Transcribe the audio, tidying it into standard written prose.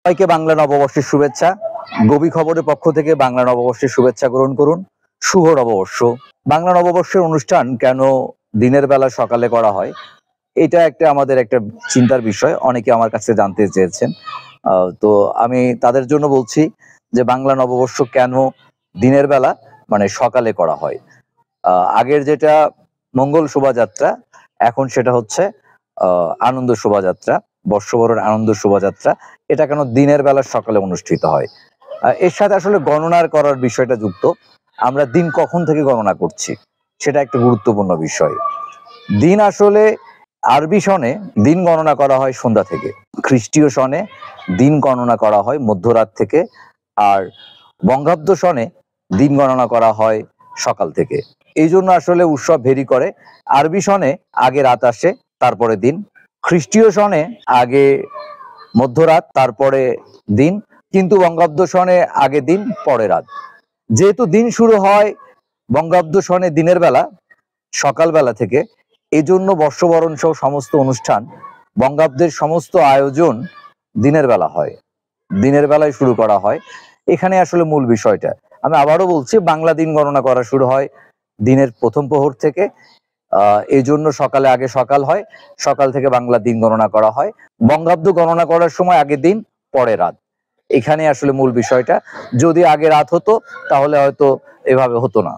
সবাইকে বাংলা নববর্ষের শুভেচ্ছা। গভীর খবরের পক্ষ থেকে বাংলা নববর্ষের শুভেচ্ছা গ্রহণ করুন। শুভ নববর্ষ। বাংলা নববর্ষের অনুষ্ঠান কেন দিনের বেলা সকালে করা হয়, এটা আমাদের একটা চিন্তার বিষয়। অনেকে আমার কাছে জানতে চেয়েছেন। তো আমি তাদের জন্য বলছি যে বাংলা নববর্ষ কেন দিনের বেলা মানে সকালে করা হয়। আগের যেটা মঙ্গল শোভাযাত্রা, এখন সেটা হচ্ছে আনন্দ শোভাযাত্রা, বর্ষবরণ আনন্দ শোভাযাত্রা। এটা কেন দিনের বেলা সকালে অনুষ্ঠিত হয়, এর সাথে আসলে গণনার করার বিষয়টা যুক্ত। আমরা দিন কখন থেকে গণনা করছি সেটা একটা গুরুত্বপূর্ণ বিষয়। দিন আসলে আরবি সনে দিন গণনা করা হয় সন্ধ্যা থেকে, খ্রিস্টীয় সনে দিন গণনা করা হয় মধ্যরাত থেকে, আর বঙ্গাব্দ সনে দিন গণনা করা হয় সকাল থেকে। এই জন্য আসলে উৎসব ভেরি করে। আরবি সনে আগে রাত আসে, তারপরে দিন। খ্রিস্টীয় সনে আগে মধ্যরাত, তারপরে দিন। কিন্তু বঙ্গাব্দ সনে আগে দিন পরে রাত। যেহেতু দিন শুরু হয় বঙ্গাব্দ সনে দিনের বেলা, সকালবেলা থেকে, এই জন্য বর্ষবরণ সহ সমস্ত অনুষ্ঠান, বঙ্গাব্দের সমস্ত আয়োজন দিনের বেলা হয়, দিনের বেলায় শুরু করা হয়। এখানে আসলে মূল বিষয়টা। আমি আবারও বলছি, বাংলা দিন গণনা করা শুরু হয় দিনের প্রথম প্রহর থেকে। এই জন্য সকালে আগে সকাল হয়, সকাল থেকে বাংলা দিন গণনা করা হয়। বঙ্গাব্দ গণনা করার সময় আগে দিন পরে রাত। এখানে আসলে মূল বিষয়টা। যদি আগে রাত হতো তাহলে হয়তো এভাবে হতো না।